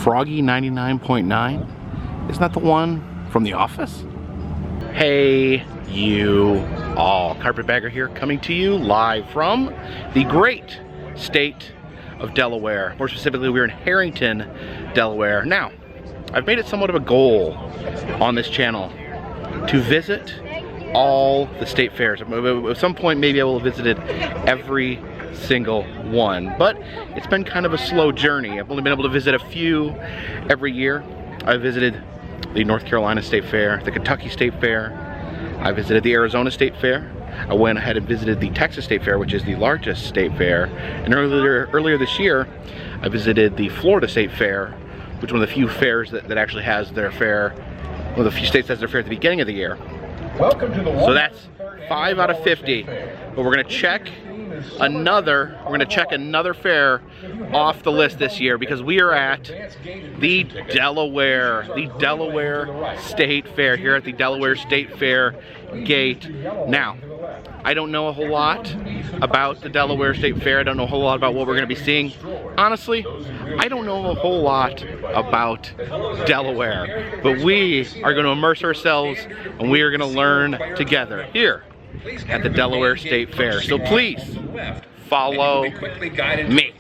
Froggy 99.9? Isn't that the one from The Office? Hey, you all. Carpetbagger here, coming to you live from the great state of Delaware. More specifically, we're in Harrington, Delaware. Now, I've made it somewhat of a goal on this channel to visit all the state fairs. At some point, maybe I will have visited every single one, but it's been kind of a slow journey. I've only been able to visit a few every year. I visited the North Carolina State Fair, the Kentucky State Fair. I visited the Arizona State Fair. I went ahead and visited the Texas State Fair, which is the largest state fair. And earlier this year, I visited the Florida State Fair, which is one of the few fairs that actually has their fair, one of the few states that has their fair at the beginning of the year. Welcome to the So that's 5 out of 50. But we're gonna check another fair off the list this year, because we are at the Delaware State Fair here at the Delaware State Fair gate. Now, I don't know a whole lot about the Delaware State Fair. I don't know a whole lot about what we're going to be seeing. Honestly, I don't know a whole lot about Delaware, but we are going to immerse ourselves and we are going to learn together here at the Delaware State Fair. So please follow me.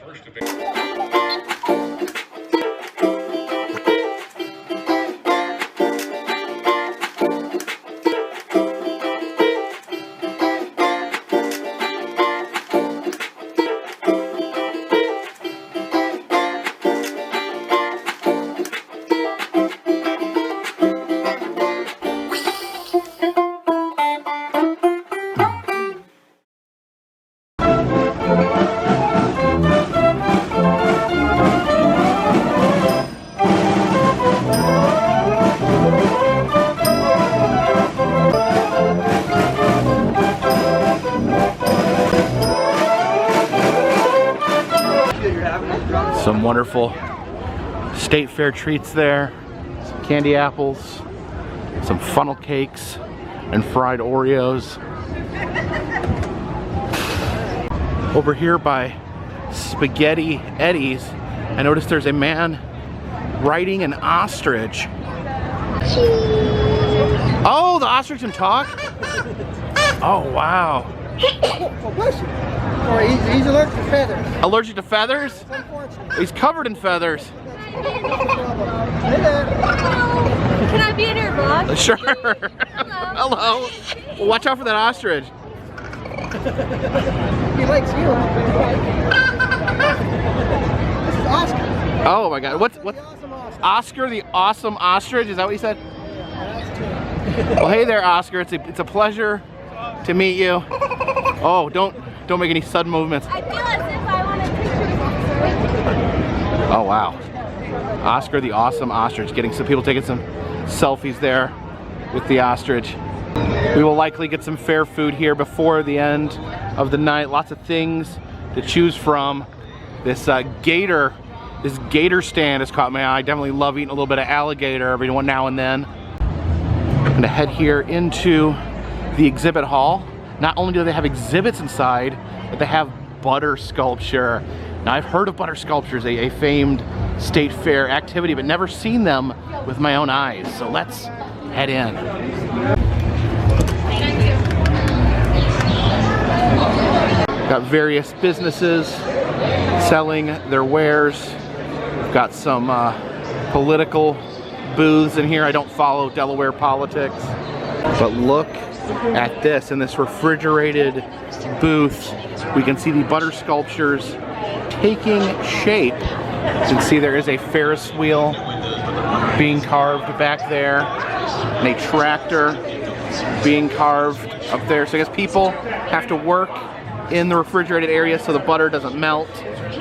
Some wonderful state fair treats there, some candy apples, some funnel cakes, and fried Oreos. Over here by Spaghetti Eddie's, I noticed there's a man riding an ostrich. Oh, the ostrich can talk? Oh, wow. Or he's allergic to feathers. Allergic to feathers? He's covered in feathers. Can I be in your vlog? Sure. Hello. Well, watch out for that ostrich. He likes you. This is Oscar. Oh my God. What's The awesome Oscar. Oscar the awesome ostrich? Is that what you said? Well, hey there, Oscar. It's a pleasure to meet you. Oh, don't make any sudden movements. I feel as if I want a picture with Oh wow. Oscar the awesome ostrich, getting some people taking some selfies there with the ostrich. We will likely get some fair food here before the end of the night. Lots of things to choose from. This gator stand has caught my eye. I definitely love eating a little bit of alligator every now and then. I'm gonna head here into the exhibit hall. Not only do they have exhibits inside, but they have butter sculpture. Now, I've heard of butter sculptures, a famed state fair activity, but never seen them with my own eyes. So let's head in. Got various businesses selling their wares. We've got some political booths in here. I don't follow Delaware politics, but look at this. In this refrigerated booth, we can see the butter sculptures taking shape. You can see there is a Ferris wheel being carved back there, and a tractor being carved up there. So I guess people have to work in the refrigerated area so the butter doesn't melt.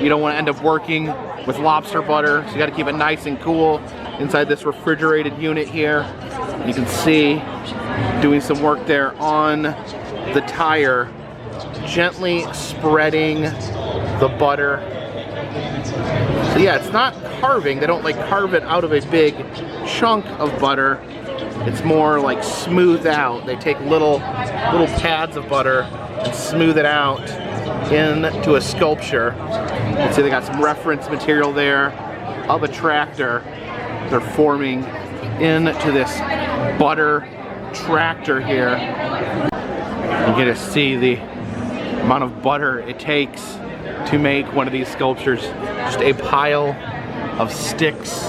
You don't want to end up working with lobster butter, so you got to keep it nice and cool inside this refrigerated unit here. You can see doing some work there on the tire, gently spreading the butter. So yeah, it's not carving. They don't like carve it out of a big chunk of butter. It's more like smoothed out. They take little pads of butter and smooth it out into a sculpture. You can see they got some reference material there of a tractor. They're forming into this butter tractor here. You get to see the amount of butter it takes to make one of these sculptures. Just a pile of sticks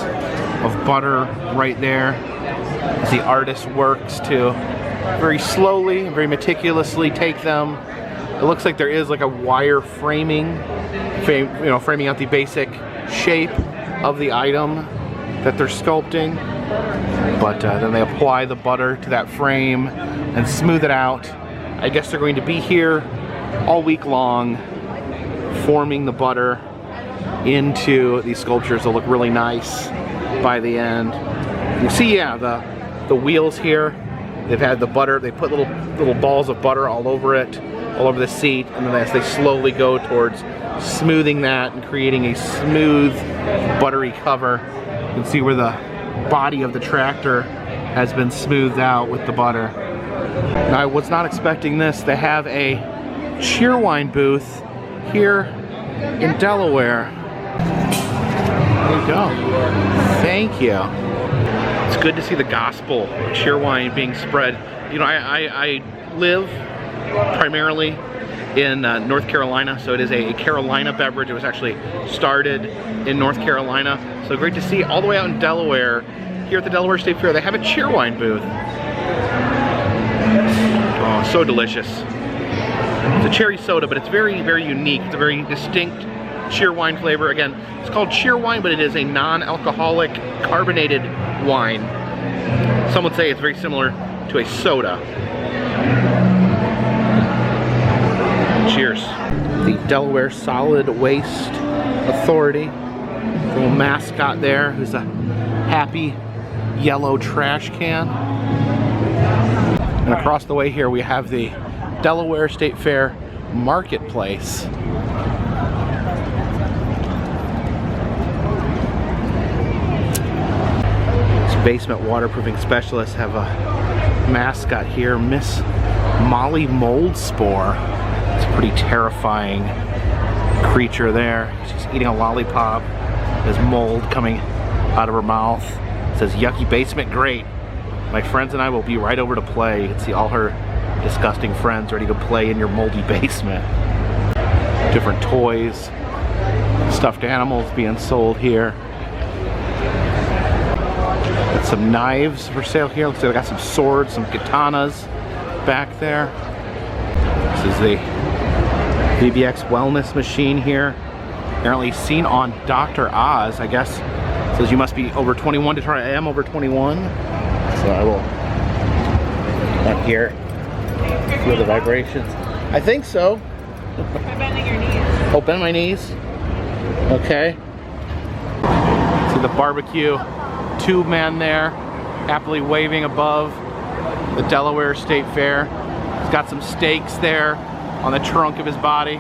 of butter right there as the artist works to very slowly, very meticulously take them. It looks like there is like a wire framing, framing out the basic shape of the item that they're sculpting. But then they apply the butter to that frame and smooth it out. I guess they're going to be here all week long forming the butter into these sculptures. They'll look really nice by the end. You see, yeah, the wheels here. They've had the butter. They put little balls of butter all over it, all over the seat, and then as they slowly go towards smoothing that and creating a smooth, buttery cover, you can see where the body of the tractor has been smoothed out with the butter. Now, I was not expecting this. They have a cheerwine booth here in Delaware. There you go. Thank you. It's good to see the gospel of cheerwine being spread. You know, I live primarily in North Carolina, so it is a Carolina beverage. It was actually started in North Carolina. So great to see all the way out in Delaware, here at the Delaware State Fair, they have a cheerwine booth. Oh, so delicious. It's a cherry soda, but it's very, very unique. It's a very distinct cheerwine flavor. Again, it's called cheerwine, but it is a non-alcoholic carbonated wine. Some would say it's very similar to a soda. Cheers. The Delaware Solid Waste Authority. Little mascot there who's a happy yellow trash can. And across the way here we have the Delaware State Fair Marketplace. These basement waterproofing specialists have a mascot here, Miss Molly Mold Spore. It's a pretty terrifying creature there. She's eating a lollipop. There's mold coming out of her mouth. It says, "Yucky basement, great. My friends and I will be right over to play." You can see all her disgusting friends ready to play in your moldy basement. Different toys, stuffed animals being sold here. Got some knives for sale here. Looks like they got some swords, some katanas back there. This is the VBX wellness machine here. Apparently seen on Dr. Oz, I guess. It says you must be over 21 to try. I am over 21. So I will up here. Feel the vibrations. I think so. By bending your knees. Oh, bend my knees. Okay. See the barbecue tube man there, happily waving above the Delaware State Fair. He's got some steaks there on the trunk of his body.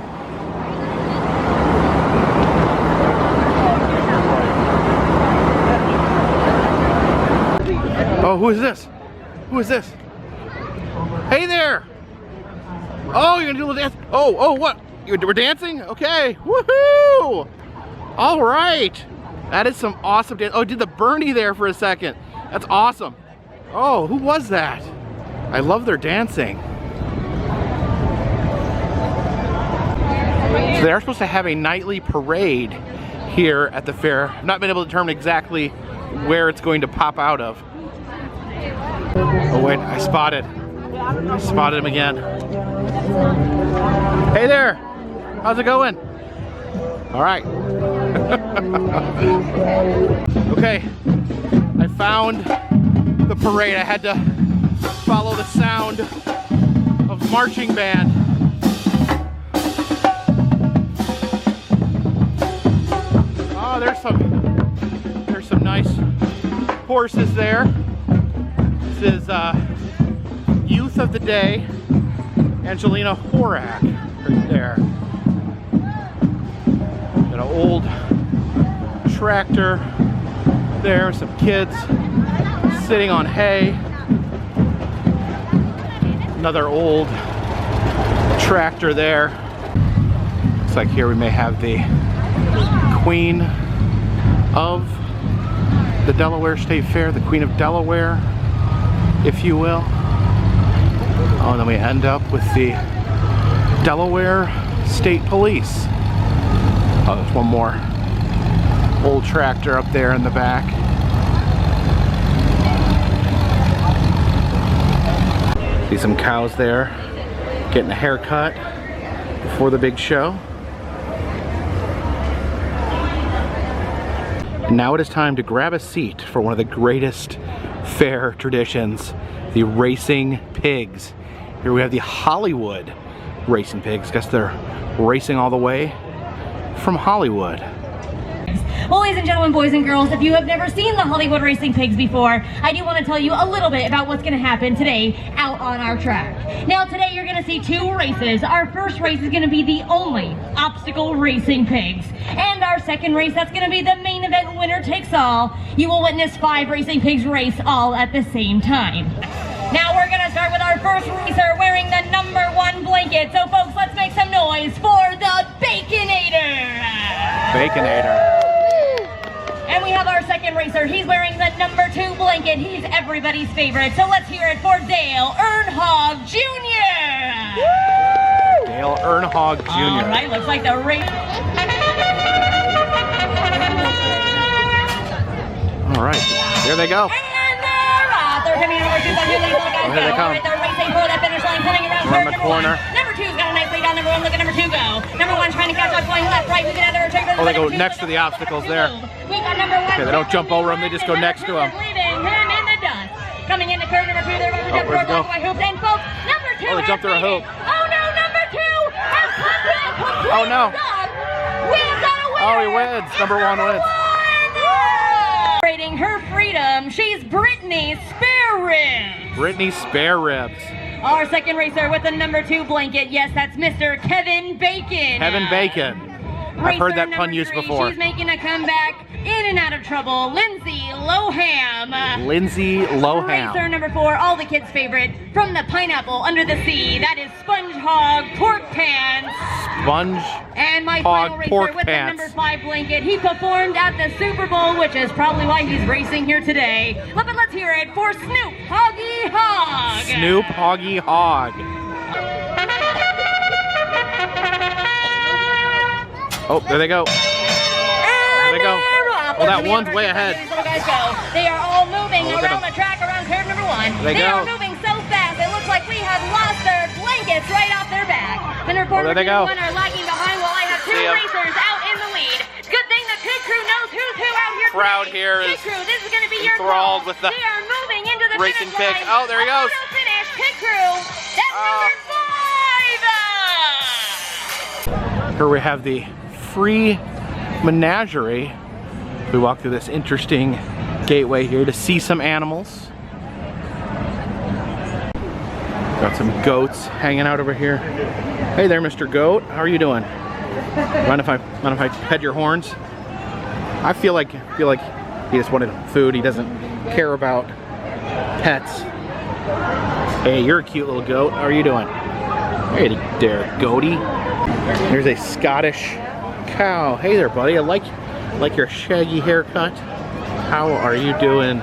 Oh, who is this? Who is this? Hey there! Oh, you're gonna do a little dance? Oh, what? We're dancing? Okay, woohoo! All right, that is some awesome dance. Oh, did the Bernie there for a second. That's awesome. Oh, who was that? I love their dancing. So they're supposed to have a nightly parade here at the fair. I've not been able to determine exactly where it's going to pop out of. Oh wait, I spotted him again. Hey there, how's it going? All right. Okay, I found the parade. I had to follow the sound of marching band. Oh, there's some nice horses there. This is Youth of the Day, Angelina Horak, right there. Got an old tractor there, some kids sitting on hay. Another old tractor there. Looks like here we may have the Queen of the Delaware State Fair, the Queen of Delaware, if you will. Oh, and then we end up with the Delaware State Police. Oh, there's one more old tractor up there in the back. See some cows there getting a haircut before the big show. And now it is time to grab a seat for one of the greatest fair traditions, the racing pigs. Here we have the Hollywood racing pigs. Guess they're racing all the way from Hollywood. Well, ladies and gentlemen, boys and girls, if you have never seen the Hollywood racing pigs before, I do want to tell you a little bit about what's going to happen today out on our track. Now, today you're going to see two races. Our first race is going to be the only obstacle racing pigs. And our second race, that's going to be the main event, winner takes all. You will witness 5 racing pigs race all at the same time. Now we're going to start with our first racer wearing the #1 blanket. So folks, let's make some noise for the Baconator. Baconator. And we have our second racer. He's wearing the #2 blanket. He's everybody's favorite. So let's hear it for Dale Earnhardt Jr. Woo! Dale Earnhardt Jr. All right, looks like the race. All right, there they go. And they're off. They're coming over to the new lead. Oh, here they come. All right, they're racing for that finish line, coming around Around the turn corner. #1. #2's got a nice lead on #1. Look at #2 go. #1 trying to catch up, going left, right, moving another turn. Oh, they go next to the obstacles there. We got #1. Okay, they don't jump over them, they just go next to them. Leaving him in the dust. Coming into curve #2, they're about to jump where'd through it a go? walkway hoop. And folks, #2 Oh, they jumped through a hoop. Oh no, #2 has come to a complete Oh, no. stop. We've got a winner. Oh, he wins. #1 wins. Celebrating her freedom, she's Brittany Sparrow. Brittany Spare Ribs. Our second racer with the #2 blanket, yes, that's Mr. Kevin Bacon. Kevin Bacon. I've heard that pun used before. She's making a comeback, in and out of trouble, Lindsay Loham. Lindsay Loham. Racer #4, all the kids' favorite, from the pineapple under the sea, that is Sponge Hog Pork Pants. Sponge And my Hog final racer Pork with Pants. the #5 blanket, he performed at the Super Bowl, which is probably why he's racing here today. But let's hear it for Snoop Hoggy Hog. Snoop Hoggy Hog. Oh, there they go. There they go. Oh, that one's way ahead. These little guys go. They are all moving Oh, look at around them. the track, around curve #1. They are go. moving so fast, it looks like we have lost their blankets right off their back. The Oh, there they go. #1 are lagging behind while I have 2 See 'em. racers out in the lead. Good thing the pit crew knows who's who out here Crowd today. here Pit is crew, this is going to be your enthralled call. with the They are moving into the racing finish pig. line. Oh, there he goes. Auto finish, pit crew. That's #5. Here we have the free menagerie. We walk through this interesting gateway here to see some animals. Got some goats hanging out over here. Hey there, Mr. Goat. How are you doing? Mind if I pet your horns? I feel like he just wanted food. He doesn't care about pets. Hey, you're a cute little goat. How are you doing? Hey there, goaty. Here's a Scottish cow. Hey there, buddy. I like your shaggy haircut. How are you doing?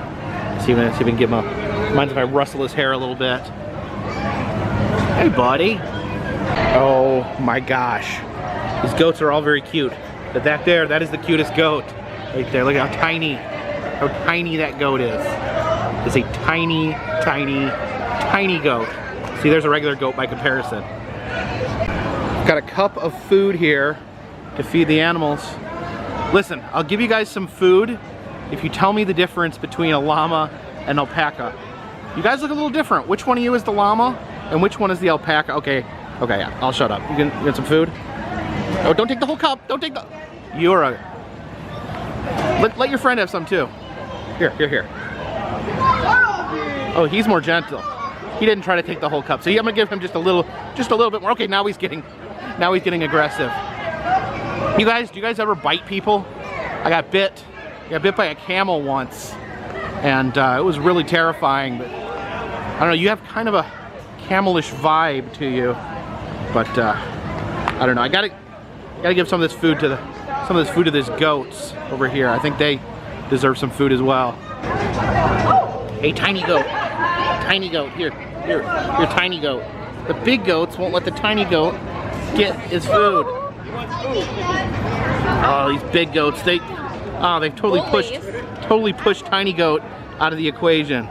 See if I can give him a. Mind if I rustle his hair a little bit? Hey, buddy. Oh my gosh. These goats are all very cute. But that is the cutest goat. Right there. Look at how tiny that goat is. It's a tiny, tiny, tiny goat. See, there's a regular goat by comparison. Got a cup of food here to feed the animals. Listen, I'll give you guys some food if you tell me the difference between a llama and alpaca. You guys look a little different. Which one of you is the llama and which one is the alpaca? Okay, yeah, I'll shut up. You get some food? Oh, don't take the whole cup. Don't take the... You're a... Let your friend have some too. Here. Oh, he's more gentle. He didn't try to take the whole cup. So I'm gonna give him just a little bit more. Okay, now he's getting aggressive. Do you guys ever bite people? I got bit by a camel once, and it was really terrifying. But I don't know. You have kind of a camelish vibe to you, but I don't know. I gotta give some of this food to some of this food to these goats over here. I think they deserve some food as well. Hey, tiny goat. Tiny goat, here, tiny goat. The big goats won't let the tiny goat get his food. Oh, these big goats, they've totally pushed tiny goat out of the equation.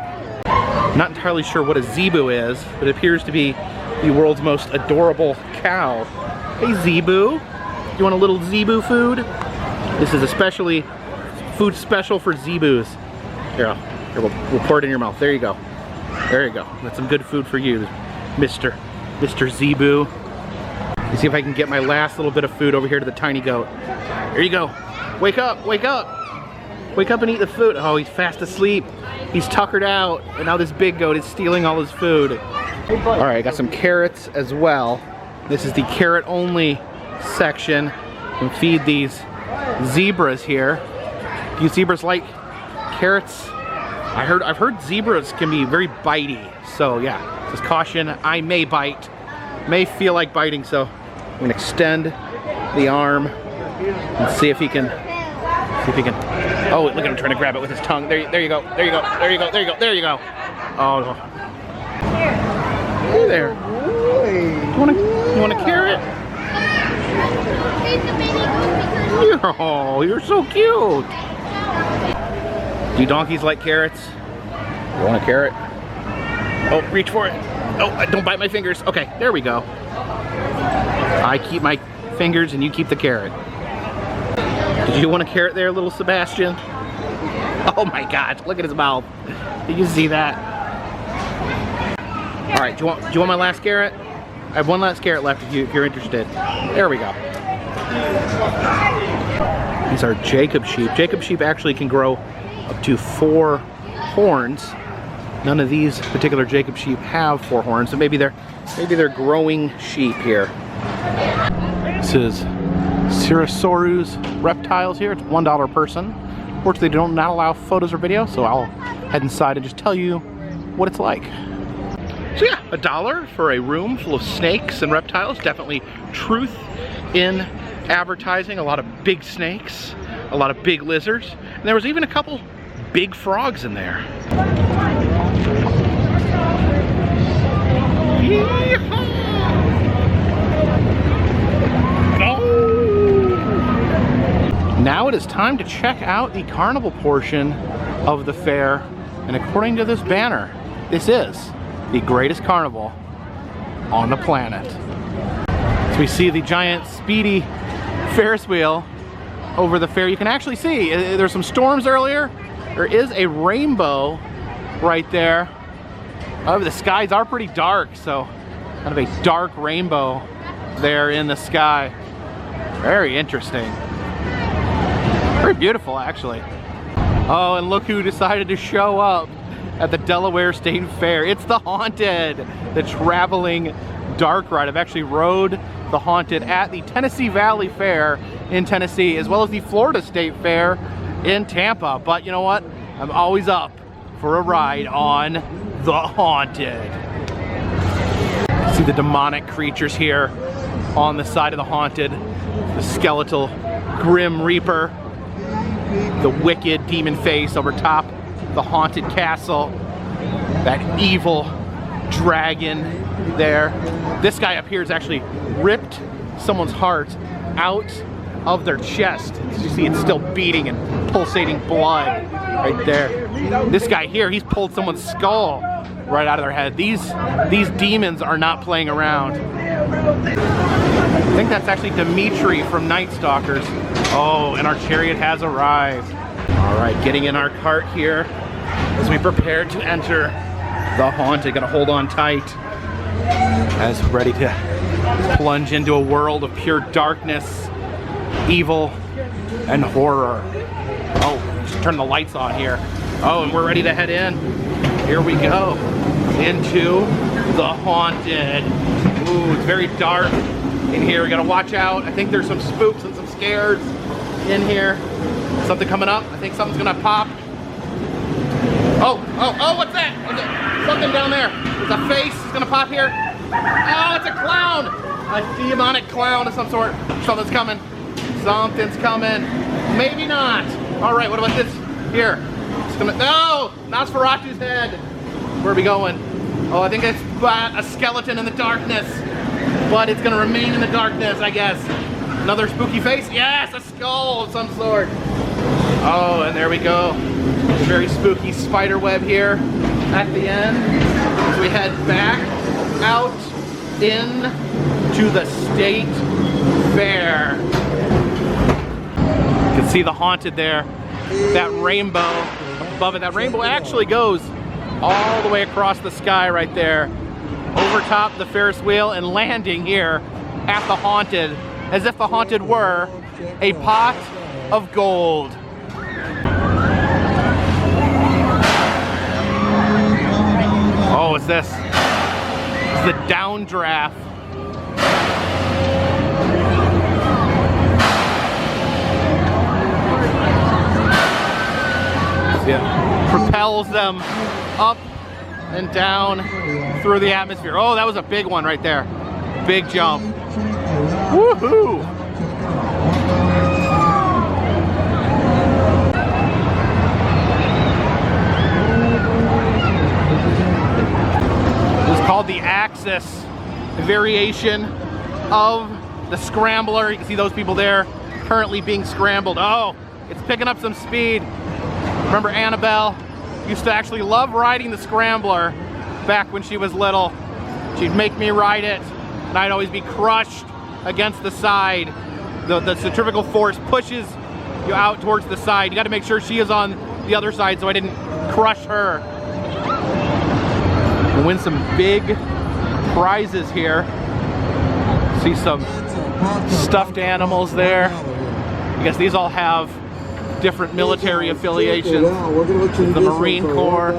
Not entirely sure what a zebu is, but it appears to be the world's most adorable cow. Hey zebu, you want a little zebu food? This is especially food special for zebus. Here, we'll pour it in your mouth. There you go. There you go. That's some good food for you, Mr. Zebu. Let's see if I can get my last little bit of food over here to the tiny goat. There you go. Wake up, wake up. Wake up and eat the food. Oh, he's fast asleep. He's tuckered out, and now this big goat is stealing all his food. All right, I got some carrots as well. This is the carrot only section. You can feed these zebras here. Do you zebras like carrots? I've heard zebras can be very bitey. So yeah, just caution, I may bite. May feel like biting, so I'm gonna extend the arm and see if he can, oh, look at him trying to grab it with his tongue. There you go, there you go, there you go, there you go, there you go. Oh. Hey there. You want a carrot? Oh, you're so cute. Do donkeys like carrots? You want a carrot? Oh, reach for it. Oh, don't bite my fingers. Okay, there we go. I keep my fingers and you keep the carrot. Did you want a carrot there, little Sebastian? Oh my God, look at his mouth. Did you see that? All right, do you want my last carrot? I have one last carrot left if you're interested. There we go. These are Jacob sheep. Jacob sheep actually can grow up to 4 horns. None of these particular Jacob sheep have 4 horns, so maybe they're growing sheep here. This is Cirrhosaurus reptiles here. It's $1 a person. Fortunately, they don't not allow photos or video, so I'll head inside and just tell you what it's like. So yeah, $1 for a room full of snakes and reptiles. Definitely truth in advertising. A lot of big snakes, a lot of big lizards, and there was even a couple big frogs in there. Now it is time to check out the carnival portion of the fair, and according to this banner, this is the greatest carnival on the planet. So we see the giant speedy Ferris wheel over the fair. You can actually see there's some storms earlier. There is a rainbow right there. However, the skies are pretty dark, so kind of a dark rainbow there in the sky. Very interesting. Very beautiful, actually. Oh, and look who decided to show up at the Delaware State Fair. It's the Haunted, the traveling dark ride. I've actually rode the Haunted at the Tennessee Valley Fair in Tennessee, as well as the Florida State Fair in Tampa. But you know what? I'm always up for a ride on the Haunted. See the demonic creatures here on the side of the Haunted. The skeletal Grim Reaper, the wicked demon face over top the haunted castle, that evil dragon there. This guy up here has actually ripped someone's heart out of their chest. As you see, it's still beating and pulsating blood right there. This guy here, he's pulled someone's skull right out of their head. These demons are not playing around. I think that's actually Dimitri from Night Stalkers. Oh, and our chariot has arrived. All right, getting in our cart here as we prepare to enter the Haunted. Gotta hold on tight as we're ready to plunge into a world of pure darkness, evil, and horror. Oh, just turn the lights on here. Oh, and we're ready to head in. Here we go into the Haunted. Ooh, it's very dark in here. We gotta watch out. I think there's some spooks and some scares in here. Something coming up. I think something's gonna pop. Oh, what's that? Something down there. There's a face. It's gonna pop here. Oh, it's a clown. A demonic clown of some sort. Something's coming. Something's coming. Maybe not. All right, what about this? Here. It's coming. No! Nosferatu's head. Where are we going? Oh, I think it's a skeleton in the darkness. But it's gonna remain in the darkness, I guess. Another spooky face? Yes, a skull of some sort. Oh, and there we go. Very spooky spider web here at the end. As we head back out into the state fair. You can see the haunted there. That rainbow above it. That rainbow actually goes all the way across the sky right there, over top the Ferris wheel and landing here at the haunted, as if the haunted were a pot of gold. Oh, what's this? It's the downdraft. Yeah, propels them up and down through the atmosphere. Oh, that was a big one right there. Big jump. Woohoo! This is called the Axis, a variation of the Scrambler. You can see those people there currently being scrambled. Oh, it's picking up some speed. Remember Annabelle used to actually love riding the Scrambler back when she was little. She'd make me ride it, and I'd always be crushed against the side. The centrifugal force pushes you out towards the side. You got to make sure she is on the other side so I didn't crush her. We'll win some big prizes here. See some stuffed animals there. I guess these all have different military affiliations. The Marine Corps.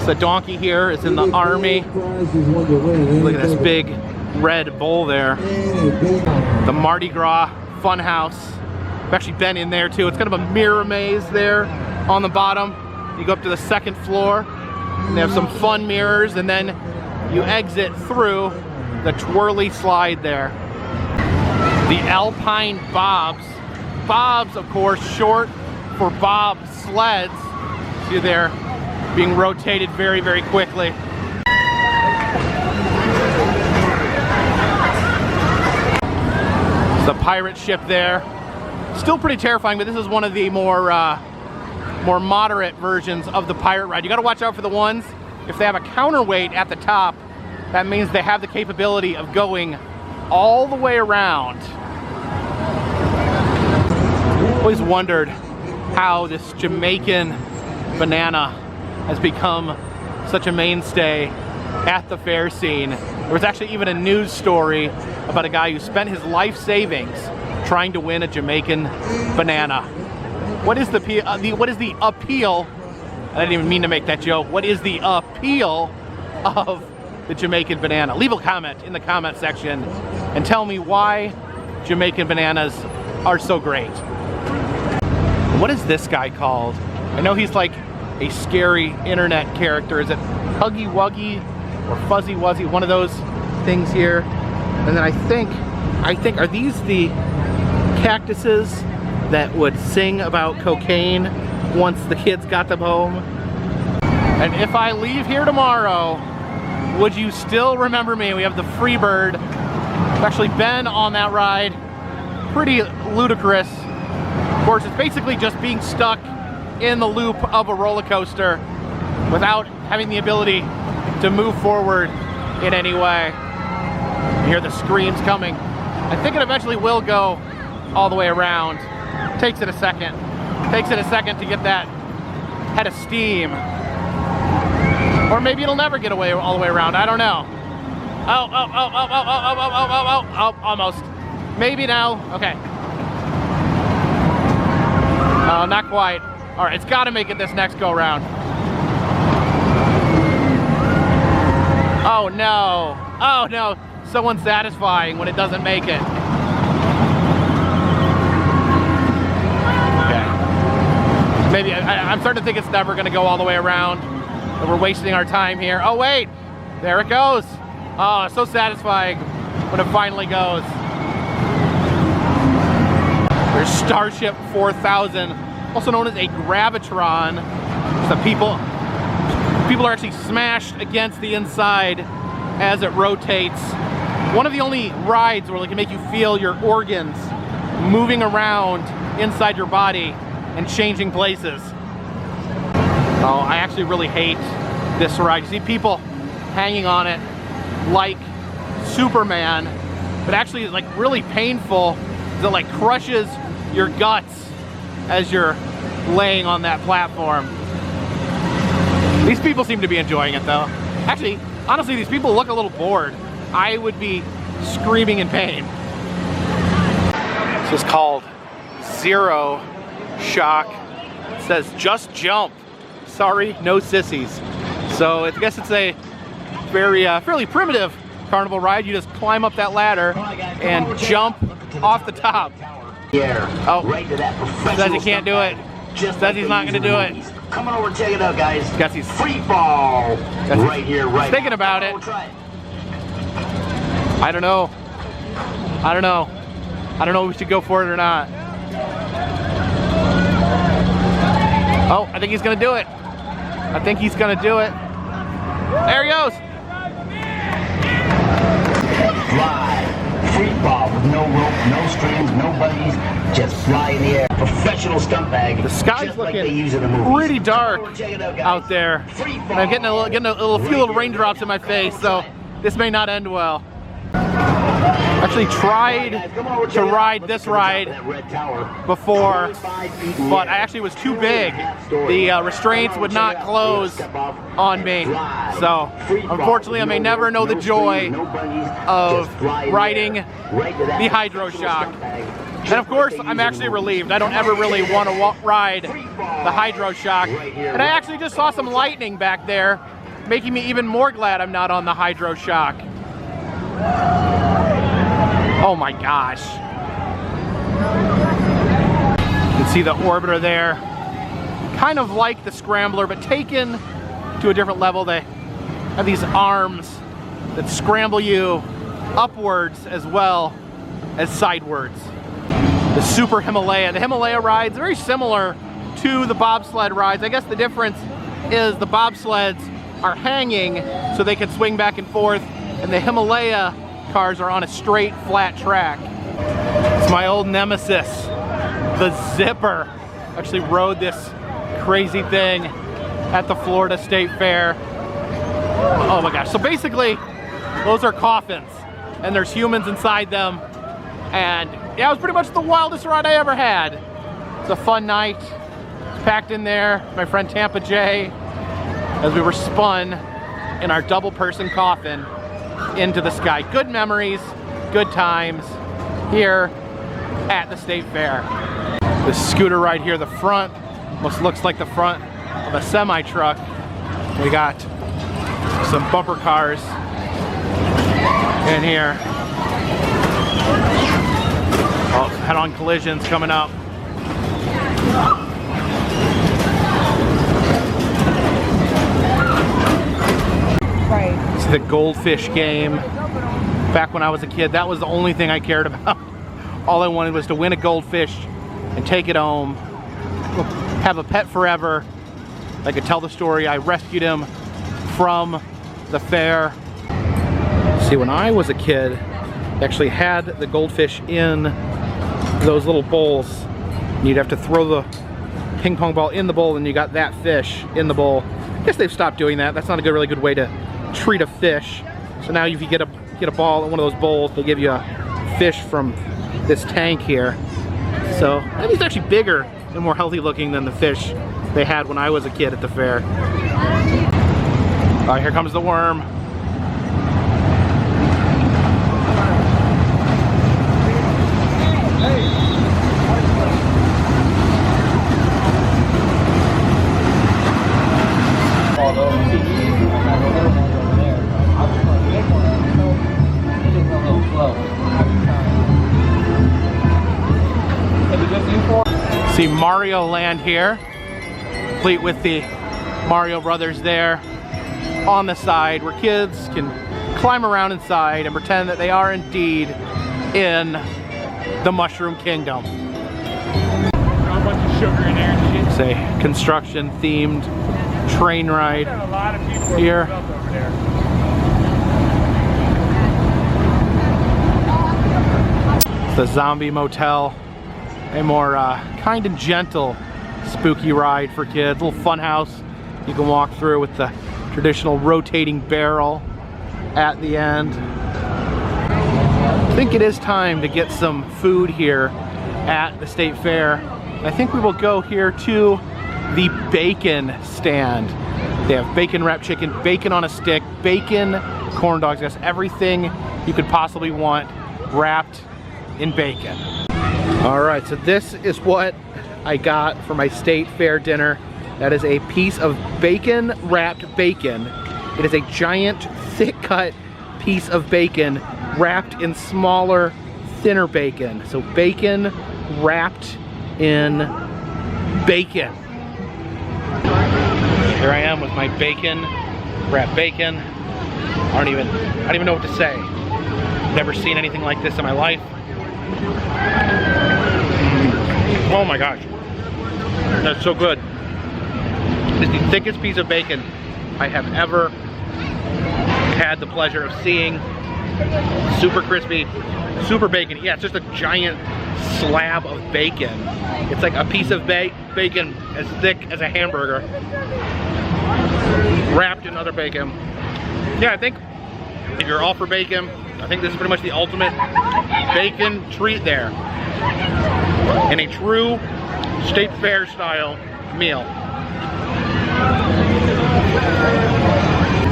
The donkey here is in the Army. Look at this big red bull there. The Mardi Gras Funhouse. I've actually been in there too. It's kind of a mirror maze there on the bottom. You go up to the second floor and they have some fun mirrors, and then you exit through the twirly slide there. The Alpine Bobs. Bobs, of course, short for Bob Sleds. See there, being rotated very, very quickly. The pirate ship there. Still pretty terrifying, but this is one of the more moderate versions of the pirate ride. You gotta watch out for the ones, if they have a counterweight at the top, that means they have the capability of going all the way around. Always wondered how this Jamaican banana has become such a mainstay at the fair scene. There was actually even a news story about a guy who spent his life savings trying to win a Jamaican banana. What is the appeal? I didn't even mean to make that joke. What is the appeal of the Jamaican banana? Leave a comment in the comment section and tell me why Jamaican bananas are so great. What is this guy called? I know he's like a scary internet character. Is it Huggy Wuggy or Fuzzy Wuzzy? One of those things here. And then I think, are these the cactuses that would sing about cocaine once the kids got them home? And if I leave here tomorrow, would you still remember me? We have the Freebird. I've actually been on that ride. Pretty ludicrous. Of course, it's basically just being stuck in the loop of a roller coaster without having the ability to move forward in any way. You hear the screams coming. I think it eventually will go all the way around. Takes it a second. Takes it a second to get that head of steam. Or maybe it'll never get away all the way around. I don't know. Oh, almost. Maybe now. Okay. Oh, not quite. All right, it's got to make it this next go round. Oh no. Oh no. So unsatisfying when it doesn't make it. Okay. Maybe I'm starting to think it's never going to go all the way around. That we're wasting our time here. Oh wait, there it goes. Oh, so satisfying when it finally goes. There's Starship 4000, also known as a gravitron. So people are actually smashed against the inside as it rotates. One of the only rides where they can make you feel your organs moving around inside your body and changing places. Oh, I actually really hate this ride. You see people hanging on it like Superman, but actually it's like really painful. It like crushes your guts as you're laying on that platform. These people seem to be enjoying it though. Actually, honestly, these people look a little bored. I would be screaming in pain. This is called Zero Shock. It says just jump. Sorry, no sissies. So I guess it's a very fairly primitive carnival ride. You just climb up that ladder and jump off the top. Oh, says he can't do it. Says he's not gonna do it. Come on over, check it out, guys. Guess he's free fall right here, right thinking now. about it. Try it. I don't know. I don't know. I don't know if we should go for it or not. Oh, I think he's gonna do it. I think he's gonna do it. There he goes. Fly. Free fall with no rope, no strings, no buddies. Just fly in the air. Professional stunt bag. The sky's just like looking they use in the movies. pretty dark Check it out, guys. out there. Free fall. And I'm getting a few little raindrops in my face, so this may not end well. Actually tried to ride this ride before, but I actually was too big. The restraints would not close on me. So unfortunately I may never know the joy of riding the Hydro Shock. And of course I'm actually relieved. I don't ever really want to ride the Hydro Shock. And I actually just saw some lightning back there, making me even more glad I'm not on the Hydro Shock. Oh my gosh. You can see the orbiter there. Kind of like the Scrambler, but taken to a different level. They have these arms that scramble you upwards as well as sidewards. The Super Himalaya. The Himalaya rides are very similar to the bobsled rides. I guess the difference is the bobsleds are hanging so they can swing back and forth, and the Himalaya cars are on a straight, flat track. It's my old nemesis, the Zipper. Actually rode this crazy thing at the Florida State Fair. Oh my gosh. So basically, those are coffins, and there's humans inside them. And yeah, it was pretty much the wildest ride I ever had. It's a fun night. It's packed in there. My friend Tampa J, as we were spun in our double-person coffin into the sky. Good memories, good times here at the State Fair. The scooter right here, the front, almost looks like the front of a semi-truck. We got some bumper cars in here. Oh, head-on collisions coming up. It's the goldfish game. Back when I was a kid, that was the only thing I cared about. All I wanted was to win a goldfish and take it home. Have a pet forever. I could tell the story. I rescued him from the fair. See, when I was a kid, I actually had the goldfish in those little bowls. You'd have to throw the ping pong ball in the bowl and you got that fish in the bowl. I guess they've stopped doing that. That's not a really good way to treat a fish. So now if you get a ball in one of those bowls, they'll give you a fish from this tank here. So I think it's actually bigger and more healthy looking than the fish they had when I was a kid at the fair. All right, here comes the worm. See Mario Land here, complete with the Mario Brothers there on the side, where kids can climb around inside and pretend that they are indeed in the Mushroom Kingdom. sugar in there and shit. It's a construction themed train ride A lot of people are here. moved up over there. The Zombie Motel, a more kind and gentle spooky ride for kids. A little fun house you can walk through with the traditional rotating barrel at the end. I think it is time to get some food here at the State Fair. I think we will go here to the bacon stand. They have bacon wrapped chicken, bacon on a stick, bacon corn dogs. Yes, everything you could possibly want wrapped in bacon. All right, so this is what I got for my State Fair dinner. That is a piece of bacon wrapped bacon. It is a giant, thick cut piece of bacon wrapped in smaller, thinner bacon. So bacon wrapped in bacon. Here I am with my bacon, wrapped bacon. I don't even know what to say. Never seen anything like this in my life. Oh my gosh, that's so good. It's the thickest piece of bacon I have ever had the pleasure of seeing. Super crispy, super bacon. Yeah, it's just a giant slab of bacon. It's like a piece of bacon as thick as a hamburger, wrapped in other bacon. Yeah, I think if you're all for bacon, I think this is pretty much the ultimate bacon treat there. And a true State Fair style meal.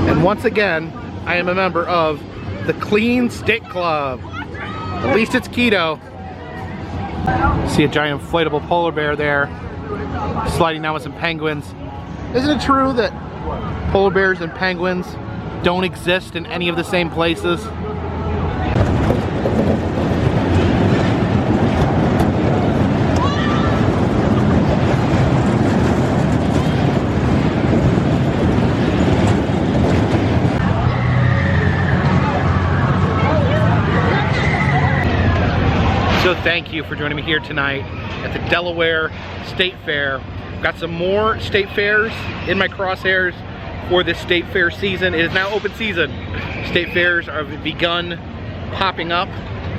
And once again, I am a member of the Clean Stick Club. At least it's keto. See a giant inflatable polar bear there, sliding down with some penguins. Isn't it true that polar bears and penguins don't exist in any of the same places? So thank you for joining me here tonight at the Delaware State Fair. I've got some more state fairs in my crosshairs for this State Fair season. It is now open season. State fairs have begun popping up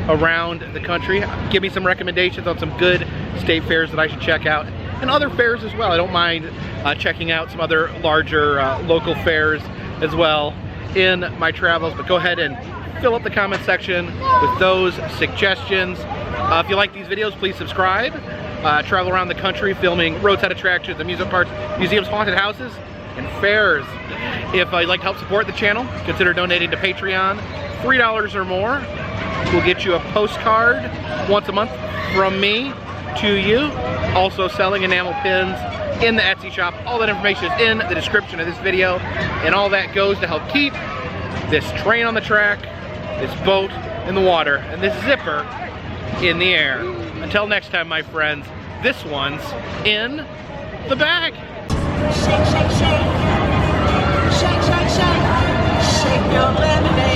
around the country. Give me some recommendations on some good state fairs that I should check out, and other fairs as well. I don't mind checking out some other larger local fairs as well in my travels, but go ahead and fill up the comment section with those suggestions. If you like these videos, please subscribe. Travel around the country filming roadside attractions, amusement parks, museums, haunted houses, and fairs. If you'd like to help support the channel, consider donating to Patreon. $3 or more will get you a postcard once a month from me to you. Also selling enamel pins in the Etsy shop. All that information is in the description of this video, and all that goes to help keep this train on the track, this boat in the water, and this zipper in the air. Until next time, my friends, this one's in the bag. Shake, shake, shake. Shake, shake, shake. Shake your lemonade.